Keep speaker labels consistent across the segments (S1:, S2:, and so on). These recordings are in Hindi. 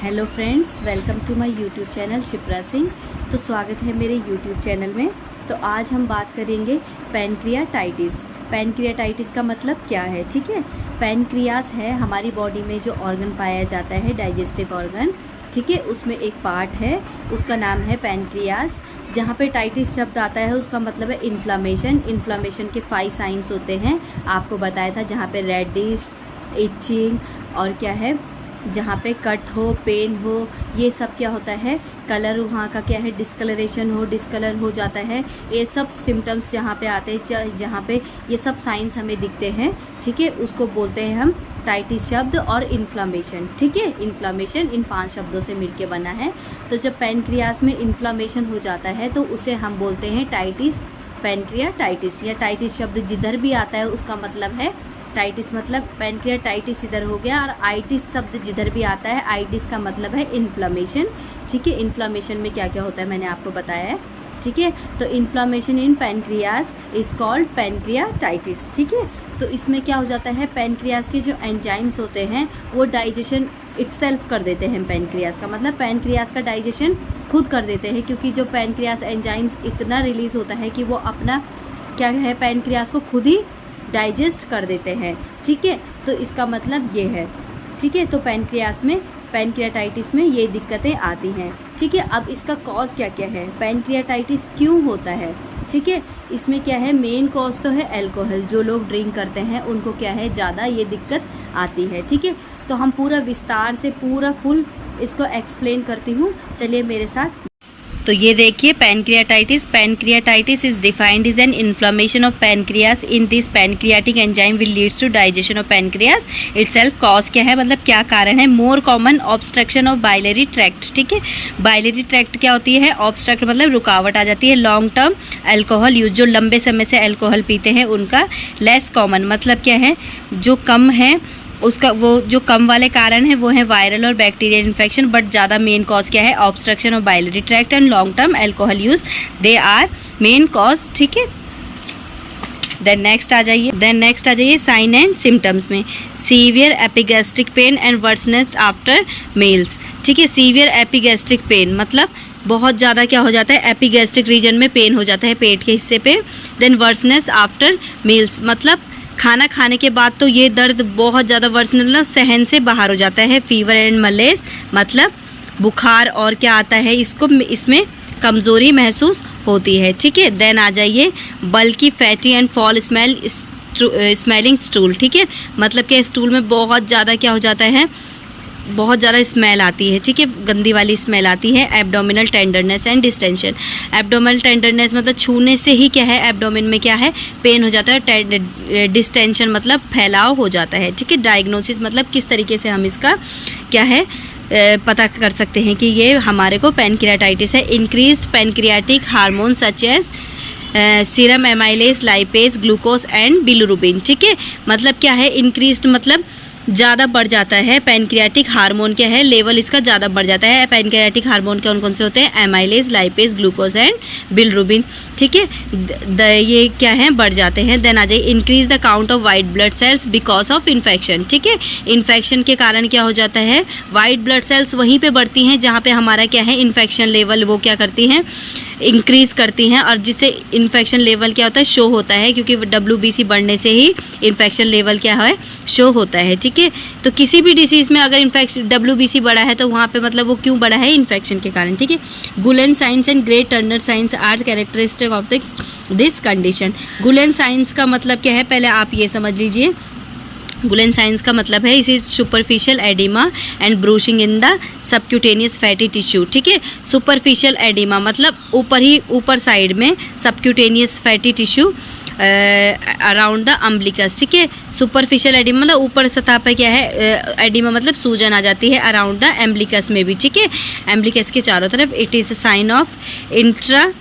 S1: Hello friends, welcome to my YouTube channel Shipra Singh. तो स्वागत है मेरे यूट्यूब चैनल में। तो आज हम बात करेंगे पैनक्रियाटाइटिस। पैनक्रियाटाइटिस का मतलब क्या है, ठीक है। पैनक्रियास है हमारी बॉडी में जो ऑर्गन पाया जाता है, डाइजेस्टिव ऑर्गन, ठीक है। उसमें एक पार्ट है, उसका नाम है पैनक्रियास। जहाँ पे टाइटिस शब्द आता है उसका मतलब है इन्फ्लामेशन। इन्फ्लामेशन के 5 साइंस होते हैं, आपको बताया था, जहाँ पे रेडिश, इचिंग और क्या है, जहाँ पे कट हो, पेन हो, ये सब क्या होता है, कलर वहाँ का क्या है, डिस्कलरेशन हो, डिस्कलर हो जाता है। ये सब सिम्टम्स जहाँ पे आते हैं, जहाँ पे ये सब साइंस हमें दिखते हैं, ठीक है, उसको बोलते हैं हम टाइटिस शब्द और इन्फ्लामेशन, ठीक है। इन्फ्लामेशन इन 5 शब्दों से मिलके बना है। तो जब पैनक्रियास में इन्फ्लामेशन हो जाता है तो उसे हम बोलते हैं टाइटिस, पैनक्रियाटाइटिस। या टाइटिस शब्द जिधर भी आता है उसका मतलब है टाइटिस, मतलब पैनक्रियाटाइटिस इधर हो गया। और आइटिस शब्द जिधर भी आता है, आइटिस का मतलब है इन्फ्लामेशन, ठीक है। इन्फ्लामेशन में क्या क्या होता है मैंने आपको बताया है, ठीक है। तो inflammation in pancreas is called pancreatitis, ठीक है। तो इसमें क्या हो जाता है, पैनक्रियास के जो एंजाइम्स होते हैं वो डाइजेशन इटसेल्फ कर देते हैं। पैनक्रियास का मतलब पैनक्रियास का डाइजेशन खुद कर देते हैं, क्योंकि जो पैनक्रियास एंजाइम्स इतना रिलीज़ होता है कि वो अपना क्या है, पैनक्रियास को खुद ही डाइजेस्ट कर देते हैं, ठीक है। तो इसका मतलब ये है, ठीक है। तो पैनक्रियास में, पैनक्रियाटाइटिस में ये दिक्कतें आती हैं, ठीक है। अब इसका कॉज क्या क्या है, पैनक्रियाटाइटिस क्यों होता है, ठीक है। इसमें क्या है, मेन कॉज तो है अल्कोहल। जो लोग ड्रिंक करते हैं उनको क्या है, ज़्यादा ये दिक्कत आती है, ठीक है। तो हम पूरा विस्तार से पूरा फुल इसको एक्सप्लेन करती हूँ, चलिए मेरे साथ। तो ये देखिए, pancreatitis is defined is an inflammation of pancreas. In this pancreatic enzyme will leads to digestion of pancreas itself. Cause क्या है, मतलब क्या कारण है, more common obstruction of biliary tract, ठीक है। बाइलरी ट्रैक्ट क्या होती है, ऑब्स्ट्रक्ट मतलब रुकावट आ जाती है। लॉन्ग टर्म अल्कोहल यूज, जो लंबे समय से अल्कोहल पीते हैं उनका। लेस कॉमन मतलब क्या है, जो कम है उसका, वो जो कम वाले कारण है वो है वायरल और बैक्टीरियल इन्फेक्शन। बट ज़्यादा मेन कॉज क्या है, obstruction of biliary tract and long term alcohol use, they are main cause, ठीक है। देन नेक्स्ट आ जाइए साइन एंड सिम्टम्स में। Severe epigastric pain and worseness after meals, ठीक है। सीवियर एपिगैस्ट्रिक पेन मतलब बहुत ज़्यादा क्या हो जाता है, एपिगैस्ट्रिक रीजन में पेन हो जाता है, पेट के हिस्से पे। देन वर्सनेस आफ्टर मील्स मतलब खाना खाने के बाद तो ये दर्द बहुत ज़्यादा वर्स, मतलब सहन से बाहर हो जाता है। फीवर एंड मलेज मतलब बुखार और क्या आता है, इसमें कमज़ोरी महसूस होती है, ठीक है। देन आ जाइए बल्कि fatty and fall smelling stool, ठीक है। मतलब कि स्टूल में बहुत ज़्यादा क्या हो जाता है, बहुत ज़्यादा स्मेल आती है, ठीक है, गंदी वाली स्मेल आती है। Abdominal tenderness and distension, abdominal tenderness मतलब छूने से ही क्या है, एब्डोमिन में क्या है, पेन हो जाता है। डिस्टेंशन मतलब फैलाव हो जाता है, ठीक है। डायग्नोसिस मतलब किस तरीके से हम इसका क्या है पता कर सकते हैं कि ये हमारे को पैनक्रियाटाइटिस है। Increased pancreatic hormone such as serum amylase, lipase, glucose and bilirubin, ठीक है। मतलब क्या है, इंक्रीज्ड मतलब ज़्यादा बढ़ जाता है। पैनक्रियाटिक हार्मोन क्या है, लेवल इसका ज़्यादा बढ़ जाता है। पैनक्रियाटिक हार्मोन कौन कौन से होते हैं, amylase, lipase, glucose and bilirubin, ठीक है। ये क्या है, बढ़ जाते हैं। देन आ जाइए increase the count of white blood cells because of infection, ठीक है। इन्फेक्शन के कारण क्या हो जाता है, वाइट ब्लड सेल्स वहीं पे बढ़ती हैं जहाँ पे हमारा क्या है, इन्फेक्शन लेवल वो क्या करती हैं, इंक्रीज़ करती हैं। और जिससे इन्फेक्शन लेवल क्या होता है, शो होता है, क्योंकि WBC बढ़ने से ही इन्फेक्शन लेवल क्या है, शो होता है, ठीक है। तो किसी भी डिसीज़ में अगर इन्फेक्शन WBC बढ़ा है तो वहाँ पे मतलब वो क्यों बढ़ा है, इन्फेक्शन के कारण, ठीक है। Cullen signs and Grey Turner signs are characteristic of this condition. Cullen signs का मतलब क्या है, पहले आप ये समझ लीजिए। गुलेन साइंस का मतलब है, इसी superficial edema and bruising in the subcutaneous fatty tissue, ठीक है। सुपरफिशियल एडिमा मतलब ऊपर साइड में, subcutaneous fatty tissue around the umbilicus, ठीक है। सुपरफिशियल एडिमा मतलब ऊपर सतह पर क्या है, एडिमा मतलब सूजन आ जाती है अराउंड द एम्बिलिकस में भी, ठीक है, एम्बिलिकस के चारों तरफ। It is a sign of intra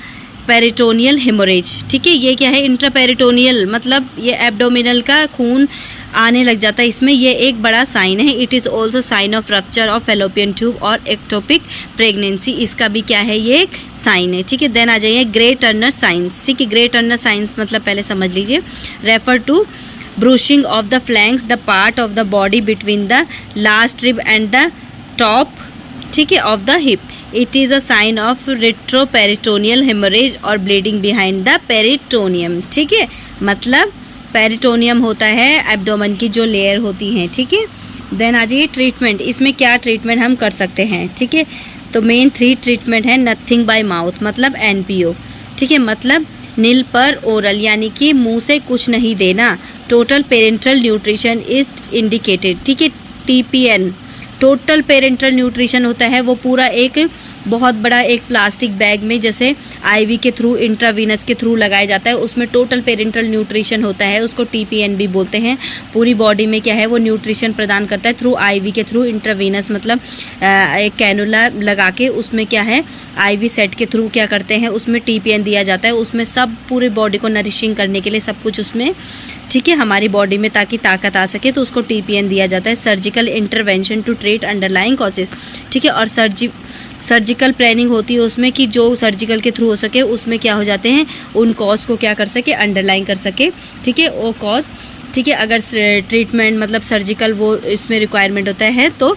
S1: peritoneal haemorrhage, ठीक है। ये क्या है, इंट्रापेरिटोनियल मतलब ये एब्डोमिनल का खून आने लग जाता है, इसमें ये एक बड़ा साइन है। It is also sign of rupture of fallopian tube और एक्टोपिक प्रेगनेंसी, इसका भी क्या है, ये एक साइन है, ठीक है। देन आ जाइए ग्रे टर्नर साइंस, ठीक है। ग्रे टर्नर साइंस मतलब पहले समझ लीजिए, refer to bruising of the flanks, the part of the body between the last rib and the top ठीक है, of the hip. It is a sign of retroperitoneal haemorrhage और ब्लीडिंग बिहाइंड द पेरिटोनियम। ठीक है, मतलब पेरिटोनियम होता है एब्डोमेन की जो लेयर होती है। ठीक है, देन आ जाइए ट्रीटमेंट। इसमें क्या ट्रीटमेंट हम कर सकते हैं? ठीक है, तो मेन 3 ट्रीटमेंट है। नथिंग बाय माउथ मतलब NPO। ठीक है, मतलब नील पर ओरल यानी कि मुंह से कुछ नहीं देना। Total parental nutrition is indicated. ठीक है, TPN टोटल पेरेंटल न्यूट्रिशन होता है, वो पूरा एक बहुत बड़ा एक प्लास्टिक बैग में जैसे IV के थ्रू इंट्रावीनस के थ्रू लगाया जाता है, उसमें टोटल पेरेंटल न्यूट्रिशन होता है, उसको TPN भी बोलते हैं। पूरी बॉडी में क्या है वो न्यूट्रिशन प्रदान करता है थ्रू IV के थ्रू इंट्रावीनस, मतलब एक कैनुला लगा के उसमें क्या है IV सेट के थ्रू क्या करते हैं उसमें TPN दिया जाता है। उसमें सब पूरे बॉडी को नरिशिंग करने के लिए सब कुछ उसमें, ठीक है, हमारी बॉडी में ताकि ताकत आ सके तो उसको TPN दिया जाता है। Surgical intervention to treat underlying causes. ठीक है, और सर्जिकल प्लानिंग होती है उसमें कि जो सर्जिकल के थ्रू हो सके उसमें क्या हो जाते हैं उन कॉज को क्या कर सके अंडरलाइन कर सके। ठीक है, वो कॉज, ठीक है, अगर ट्रीटमेंट मतलब सर्जिकल वो इसमें रिक्वायरमेंट होता है तो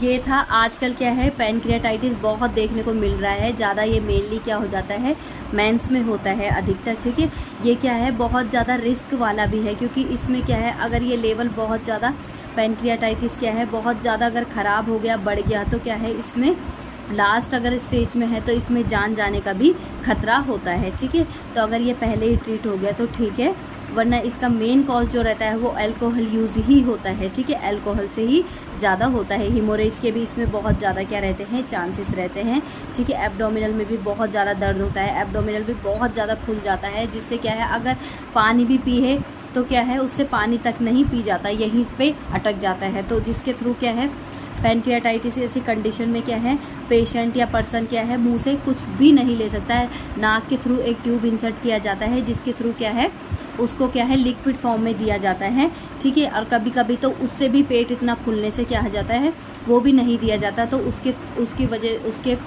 S1: ये था। आजकल क्या है पैनक्रियाटाइटिस बहुत देखने को मिल रहा है ज़्यादा। ये मेनली क्या हो जाता है मेंस में होता है अधिकतर। ठीक है, ये क्या है बहुत ज़्यादा रिस्क वाला भी है, क्योंकि इसमें क्या है अगर ये लेवल बहुत ज़्यादा पैनक्रियाटाइटिस क्या है बहुत ज़्यादा अगर ख़राब हो गया बढ़ गया तो क्या है इसमें लास्ट अगर स्टेज में है तो इसमें जान जाने का भी खतरा होता है। ठीक है, तो अगर ये पहले ही ट्रीट हो गया तो ठीक है, वरना इसका मेन कॉज जो रहता है वो अल्कोहल यूज़ ही होता है। ठीक है, अल्कोहल से ही ज़्यादा होता है। हिमोरेज के भी इसमें बहुत ज़्यादा क्या रहते हैं चांसेस रहते हैं। ठीक है, एब्डोमिनल में भी बहुत ज़्यादा दर्द होता है, एब्डोमिनल भी बहुत ज़्यादा फूल जाता है, जिससे क्या है अगर पानी भी पिए तो क्या है उससे पानी तक नहीं पी जाता, यहीं पे अटक जाता है। तो जिसके थ्रू क्या है पैनक्रियाटाइटिस ऐसी कंडीशन में क्या है पेशेंट या पर्सन क्या है मुंह से कुछ भी नहीं ले सकता है। नाक के थ्रू एक ट्यूब इंसर्ट किया जाता है जिसके थ्रू क्या है उसको क्या है लिक्विड फॉर्म में दिया जाता है। ठीक है, और कभी कभी तो उससे भी पेट इतना फूलने से क्या हो जाता है वो भी नहीं दिया जाता, तो उसकी वजह उसके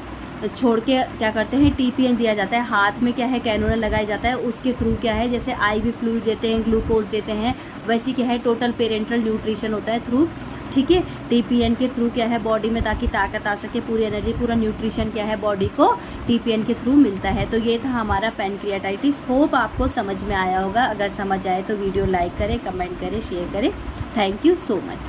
S1: छोड़ के क्या करते हैं TPN दिया जाता है। हाथ में क्या है कैनुला लगाया जाता है, उसके थ्रू क्या है जैसे IV फ्लूइड देते हैं, ग्लूकोज देते हैं, वैसे क्या है टोटल पेरेंटल न्यूट्रिशन होता है थ्रू। ठीक है, TPN के थ्रू क्या है बॉडी में ताकि ताकत आ सके, पूरी एनर्जी पूरा न्यूट्रिशन क्या है बॉडी को TPN के थ्रू मिलता है। तो ये था हमारा पैनक्रियाटाइटिस। होप आपको समझ में आया होगा। अगर समझ आए तो वीडियो लाइक करें, कमेंट करें, शेयर करें। Thank you so much.